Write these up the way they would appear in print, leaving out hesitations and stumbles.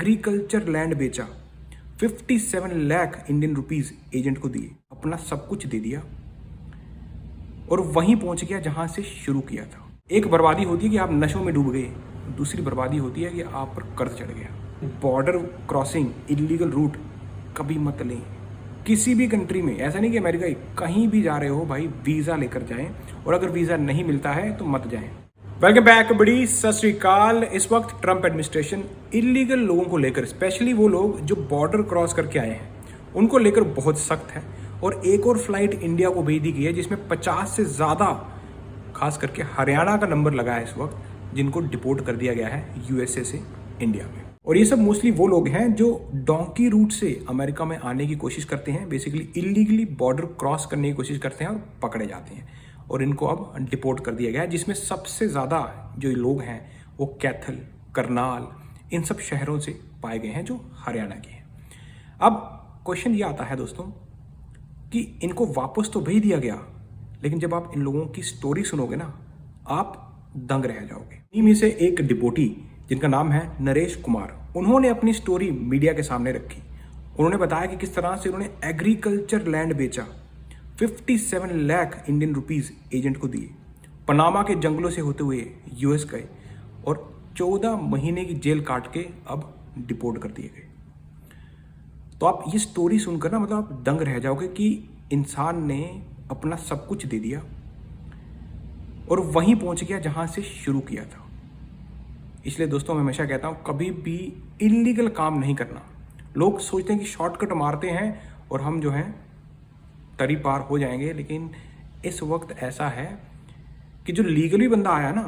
Agriculture land बेचा, 57 lakh Indian rupees agent को दिए, अपना सब कुछ दे दिया और वहीं पहुंच गया जहां से शुरू किया था। एक बर्बादी होती है कि आप नशों में डूब गए, दूसरी बर्बादी होती है कि आप पर कर्ज चढ़ गया। बॉर्डर क्रॉसिंग, इलीगल रूट कभी मत लें किसी भी कंट्री में। ऐसा नहीं कि अमेरिका, कहीं भी जा रहे हो भाई वीज़ा लेकर जाएं, और अगर वीज़ा नहीं मिलता है तो मत जाएं। वेलकम बैक बड़ी सत श्री अकाल। इस वक्त ट्रंप एडमिनिस्ट्रेशन इलीगल लोगों को लेकर, स्पेशली वो लोग जो बॉर्डर क्रॉस करके आए हैं, उनको लेकर बहुत सख्त है। और एक और फ्लाइट इंडिया को भेज दी गई है जिसमें 50 से ज़्यादा, खास करके हरियाणा का नंबर लगा है इस वक्त, जिनको डिपोर्ट कर दिया गया है यूएसए से इंडिया में। और ये सब मोस्टली वो लोग हैं जो डोंकी रूट से अमेरिका में आने की कोशिश करते हैं, बेसिकली इलीगली बॉर्डर क्रॉस करने की कोशिश करते हैं और पकड़े जाते हैं, और इनको अब डिपोर्ट कर दिया गया है। जिसमें सबसे ज़्यादा जो लोग हैं वो कैथल, करनाल, इन सब शहरों से पाए गए हैं जो हरियाणा के हैं। अब क्वेश्चन ये आता है दोस्तों कि इनको वापस तो भेज दिया गया, लेकिन जब आप इन लोगों की स्टोरी सुनोगे ना, आप दंग रह जाओगे। इनमें से एक डिपोटी जिनका नाम है नरेश कुमार, उन्होंने अपनी स्टोरी मीडिया के सामने रखी। उन्होंने बताया कि किस तरह से उन्होंने एग्रीकल्चर लैंड बेचा, 57 लाख इंडियन रुपीस एजेंट को दिए, पनामा के जंगलों से होते हुए यूएस गए और 14 महीने की जेल काट के अब डिपोर्ट कर दिए गए। तो आप ये स्टोरी सुनकर ना, मतलब आप दंग रह जाओगे कि इंसान ने अपना सब कुछ दे दिया और वहीं पहुंच गया जहां से शुरू किया था। इसलिए दोस्तों मैं हमेशा कहता हूं, कभी भी इलीगल काम नहीं करना। लोग सोचते हैं कि शॉर्टकट मारते हैं और हम जो हैं तरी पार हो जाएंगे, लेकिन इस वक्त ऐसा है कि जो लीगली बंदा आया ना,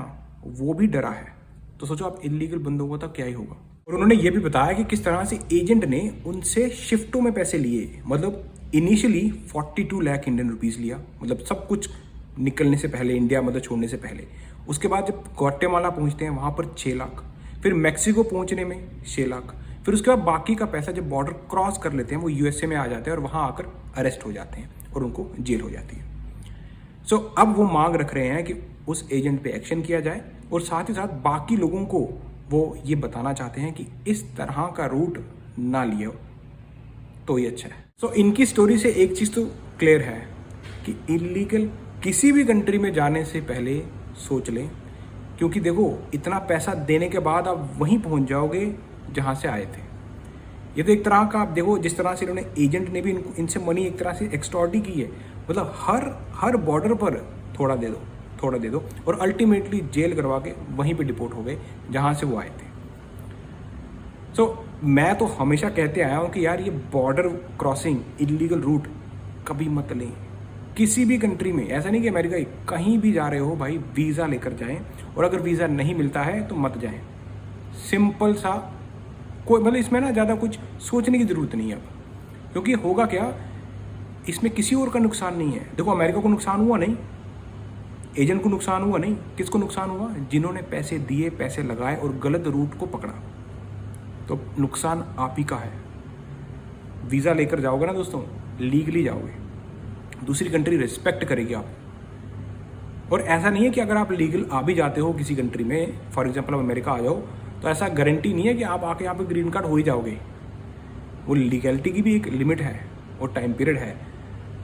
वो भी डरा है। तो सोचो आप इलीगल बंदों को तो क्या ही होगा। और उन्होंने ये भी बताया कि किस तरह से एजेंट ने उनसे शिफ्टों में पैसे लिए। मतलब इनिशियली 42 लाख इंडियन रुपीस लिया, मतलब सब कुछ निकलने से पहले, इंडिया मतलब छोड़ने से पहले। उसके बाद जब ग्वाटेमाला पहुंचते हैं वहां पर 6 लाख, फिर मैक्सिको पहुंचने में 6 लाख, फिर उसके बाद बाकी का पैसा जब बॉर्डर क्रॉस कर लेते हैं वो यूएसए में आ जाते हैं और वहां आकर अरेस्ट हो जाते हैं और उनको जेल हो जाती है। सो अब वो मांग रख रहे हैं कि उस एजेंट पे एक्शन किया जाए, और साथ ही साथ बाकी लोगों को वो ये बताना चाहते हैं कि इस तरह का रूट ना लियो तो ये अच्छा है। सो इनकी स्टोरी से एक चीज़ तो क्लियर है कि इलीगल किसी भी कंट्री में जाने से पहले सोच लें, क्योंकि देखो इतना पैसा देने के बाद आप वहीं पहुंच जाओगे जहां से आए थे। ये तो एक तरह का, आप देखो जिस तरह से इन्होंने, एजेंट ने भी इनसे मनी एक तरह से एक्सटॉर्ट ही की है। मतलब हर बॉर्डर पर थोड़ा दे दो, थोड़ा दे दो, और अल्टीमेटली जेल करवा के वहीं पे डिपोर्ट हो गए जहां से वो आए थे। सो मैं तो हमेशा कहते आया हूं कि यार ये बॉर्डर क्रॉसिंग, इलीगल रूट कभी मत लें किसी भी कंट्री में। ऐसा नहीं कि अमेरिका, कहीं भी जा रहे हो भाई वीज़ा लेकर जाएं, और अगर वीज़ा नहीं मिलता है तो मत जाएं। सिंपल सा, कोई मतलब इसमें ना ज़्यादा कुछ सोचने की ज़रूरत नहीं है अब, क्योंकि होगा क्या, इसमें किसी और का नुकसान नहीं है। देखो अमेरिका को नुकसान हुआ नहीं, एजेंट को नुकसान हुआ नहीं, किसको नुकसान हुआ? जिन्होंने पैसे दिए, पैसे लगाए और गलत रूट को पकड़ा। तो नुकसान आप ही का है। वीज़ा लेकर जाओगे ना दोस्तों, लीगली जाओगे, दूसरी कंट्री रिस्पेक्ट करेगी आप। और ऐसा नहीं है कि अगर आप लीगल आ भी जाते हो किसी कंट्री में, फॉर एग्जांपल आप अमेरिका आ जाओ, तो ऐसा गारंटी नहीं है कि आप आके यहाँ पे ग्रीन कार्ड हो ही जाओगे। वो लीगैलिटी की भी एक लिमिट है और टाइम पीरियड है।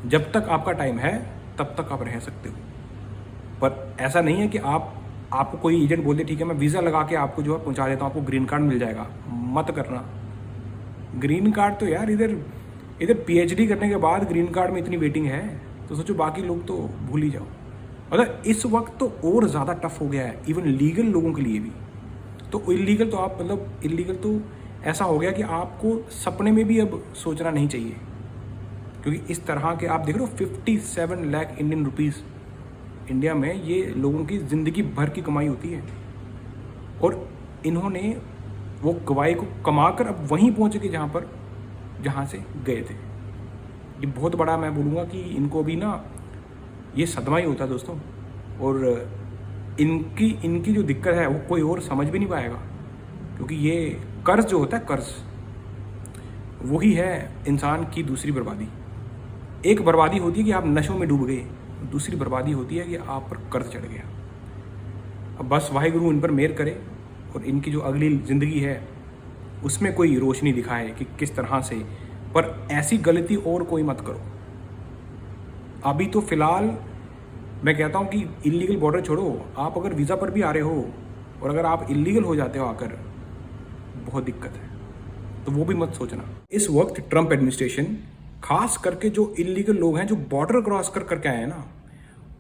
जब तक आपका टाइम है तब तक आप रह सकते हो, पर ऐसा नहीं है कि आपको कोई एजेंट बोल दे ठीक है मैं वीज़ा लगा के आपको जो है पहुँचा देता हूँ, आपको ग्रीन कार्ड मिल जाएगा। मत करना। ग्रीन कार्ड तो यार इधर पीएचडी करने के बाद ग्रीन कार्ड में इतनी वेटिंग है, तो सोचो बाकी लोग तो भूल ही जाओ। मतलब इस वक्त तो और ज़्यादा टफ हो गया है इवन लीगल लोगों के लिए भी। तो इलीगल तो आप, मतलब इलीगल तो ऐसा हो गया कि आपको सपने में भी अब सोचना नहीं चाहिए, क्योंकि इस तरह के आप देख रहे हो 57 लाख इंडियन रुपीस इंडिया में, ये लोगों की ज़िंदगी भर की कमाई होती है, और इन्होंने वो कमाई को कमाकर अब वहीं पहुँच के जहाँ से गए थे। ये बहुत बड़ा, मैं बोलूँगा कि इनको भी ना ये सदमा ही होता है दोस्तों। और इनकी जो दिक्कत है वो कोई और समझ भी नहीं पाएगा, क्योंकि ये कर्ज जो होता है, कर्ज वही है इंसान की दूसरी बर्बादी। एक बर्बादी होती है कि आप नशों में डूब गए, दूसरी बर्बादी होती है कि आप पर कर्ज चढ़ गया। अब बस वाहिगुरु इन पर मेहर करे और इनकी जो अगली ज़िंदगी है उसमें कोई रोशनी दिखाए कि किस तरह से, पर ऐसी गलती और कोई मत करो। अभी तो फिलहाल मैं कहता हूँ कि इलीगल बॉर्डर छोड़ो, आप अगर वीज़ा पर भी आ रहे हो और अगर आप इलीगल हो जाते हो आकर, बहुत दिक्कत है, तो वो भी मत सोचना। इस वक्त ट्रंप एडमिनिस्ट्रेशन खास करके जो इलीगल लोग हैं जो बॉर्डर क्रॉस करके आए हैं ना,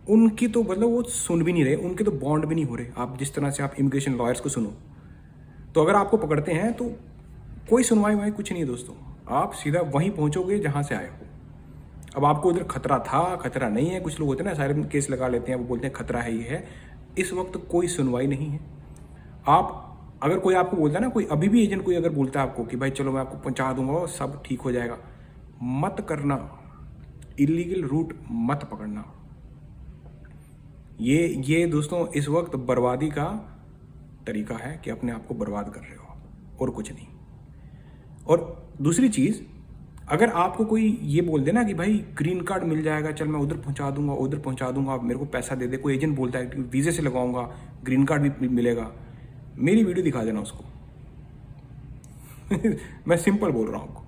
उनकी तो मतलब वो सुन भी नहीं रहे, उनके तो बॉन्ड भी नहीं हो रहे। आप जिस तरह से आप इमिग्रेशन लॉयर्स को सुनो, तो अगर आपको पकड़ते हैं तो कोई सुनवाई वहाँ कुछ नहीं है दोस्तों, आप सीधा वहीं पहुँचोगे जहाँ से आए हो। अब आपको उधर खतरा था, खतरा नहीं है, कुछ लोग होते हैं ना सारे केस लगा लेते हैं, वो बोलते हैं खतरा है, ये है। इस वक्त कोई सुनवाई नहीं है। आप अगर कोई आपको बोलता है ना, कोई अभी भी एजेंट कोई अगर बोलता है आपको कि भाई चलो मैं आपको पहुंचा दूंगा और सब ठीक हो जाएगा, मत करना। इलीगल रूट मत पकड़ना। ये दोस्तों इस वक्त बर्बादी का तरीका है कि अपने आप को बर्बाद कर रहे हो और कुछ नहीं। और दूसरी चीज़, अगर आपको कोई ये बोल दे ना कि भाई ग्रीन कार्ड मिल जाएगा, चल मैं उधर पहुंचा दूंगा, उधर पहुंचा दूंगा, मेरे को पैसा दे दे, कोई एजेंट बोलता है कि वीज़े से लगाऊंगा, ग्रीन कार्ड भी मिलेगा, मेरी वीडियो दिखा देना उसको। मैं सिंपल बोल रहा हूँ आपको।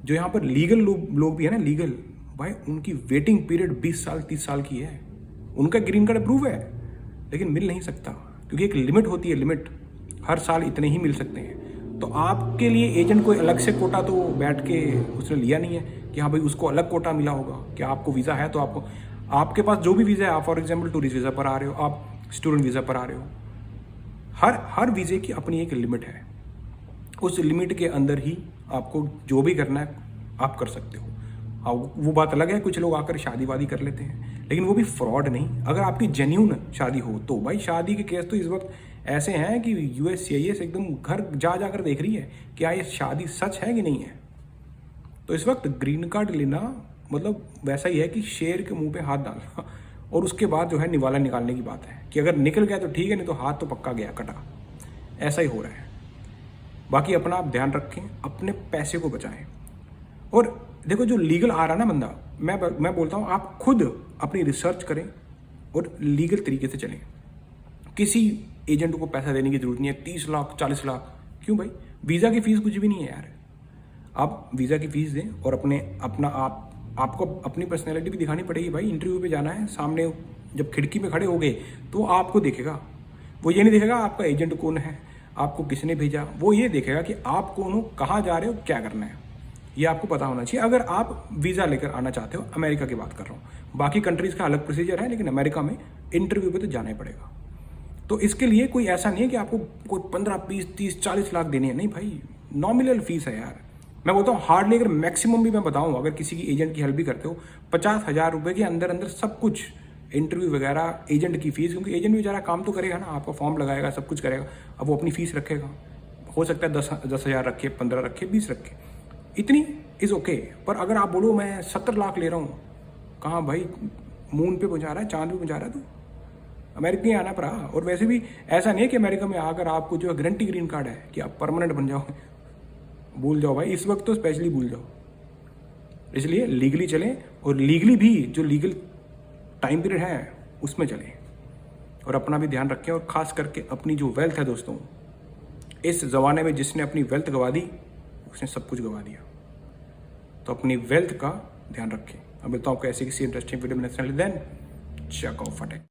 जो यहाँ पर लीगल लोग भी है ना, लीगल भाई, उनकी वेटिंग पीरियड 20 साल 30 साल की है। उनका ग्रीन कार्ड अप्रूव है, लेकिन मिल नहीं सकता क्योंकि एक लिमिट होती है, लिमिट हर साल इतने ही मिल सकते हैं। तो आपके लिए एजेंट कोई अलग से कोटा तो बैठ के उसने लिया नहीं है कि हाँ भाई उसको अलग कोटा मिला होगा कि आपको वीज़ा है तो आपको, आपके पास जो भी वीज़ा है, आप फॉर एग्जांपल टूरिस्ट वीज़ा पर आ रहे हो, आप स्टूडेंट वीज़ा पर आ रहे हो, हर वीज़े की अपनी एक लिमिट है। उस लिमिट के अंदर ही आपको जो भी करना है आप कर सकते हो। हाँ, वो बात अलग है, कुछ लोग आकर शादी वादी कर लेते हैं, लेकिन वो भी फ्रॉड नहीं। अगर आपकी जेन्यून शादी हो तो भाई, शादी के केस तो इस वक्त ऐसे हैं कि USCIS एकदम घर जा जाकर देख रही है कि क्या ये शादी सच है कि नहीं है। तो इस वक्त ग्रीन कार्ड लेना मतलब वैसा ही है कि शेर के मुंह पे हाथ डालना और उसके बाद जो है निवाला निकालने की बात है कि अगर निकल गया तो ठीक है, नहीं तो हाथ तो पक्का गया, कटा। ऐसा ही हो रहा है। बाकी अपना आप ध्यान रखें, अपने पैसे को बचाएं। और देखो जो लीगल आ रहा ना बंदा, मैं बोलता हूँ आप खुद अपनी रिसर्च करें और लीगल तरीके से चलें। किसी एजेंट को पैसा देने की जरूरत नहीं है, 30 लाख 40 लाख क्यों भाई? वीज़ा की फीस कुछ भी नहीं है यार। आप वीज़ा की फीस दें और आपको अपनी पर्सनैलिटी भी दिखानी पड़ेगी भाई। इंटरव्यू पे जाना है, सामने जब खिड़की में खड़े हो गए तो आपको देखेगा, वो ये नहीं देखेगा आपका एजेंट कौन है, आपको किसने भेजा, वो ये देखेगा कि आप कौन हो, कहाँ जा रहे हो, क्या करना है, ये आपको पता होना चाहिए। अगर आप वीज़ा लेकर आना चाहते हो, अमेरिका की बात कर रहा हूँ, बाकी कंट्रीज़ का अलग प्रोसीजर है, लेकिन अमेरिका में इंटरव्यू पे तो जाना ही पड़ेगा। तो इसके लिए कोई ऐसा नहीं है कि आपको कोई 15 20 30 40 लाख देने हैं, नहीं भाई, नॉमिनल फीस है यार। मैं बोलता हूँ हार्डली, अगर मैक्सिमम भी मैं बताऊँ, अगर किसी की एजेंट की हेल्प भी करते हो, 50,000 रुपये के अंदर अंदर सब कुछ, इंटरव्यू वगैरह, एजेंट की फीस, क्योंकि एजेंट भी बेचारा काम तो करेगा ना, आपका फॉर्म लगाएगा, सब कुछ करेगा, अब वो अपनी फीस रखेगा। हो सकता है 10,000 रखे, 15 रखे, 20 रखे, इतनी इज़ ओके। पर अगर आप बोलो मैं 70 लाख ले रहा हूँ, कहाँ भाई, मून पे पहुँचा रहा है, चांद पे पहुँचा रहा है, तो अमेरिका में आना पड़ा। और वैसे भी ऐसा नहीं है कि अमेरिका में आकर आपको जो है गारंटी ग्रीन कार्ड है कि आप परमानेंट बन जाओगे, भूल जाओ भाई, इस वक्त तो स्पेशली भूल जाओ। इसलिए लीगली चलें, और लीगली भी जो लीगल टाइम पीरियड है उसमें चलें, और अपना भी ध्यान रखें। और ख़ास करके अपनी जो वेल्थ है दोस्तों, इस ज़माने में जिसने अपनी वेल्थ गंवा दी उसने सब कुछ गंवा दिया। तो अपनी वेल्थ का ध्यान रखें। अब मिलता हूँ आपको ऐसी किसी इंटरेस्टिंग वीडियो में next time. Then check out फटेक।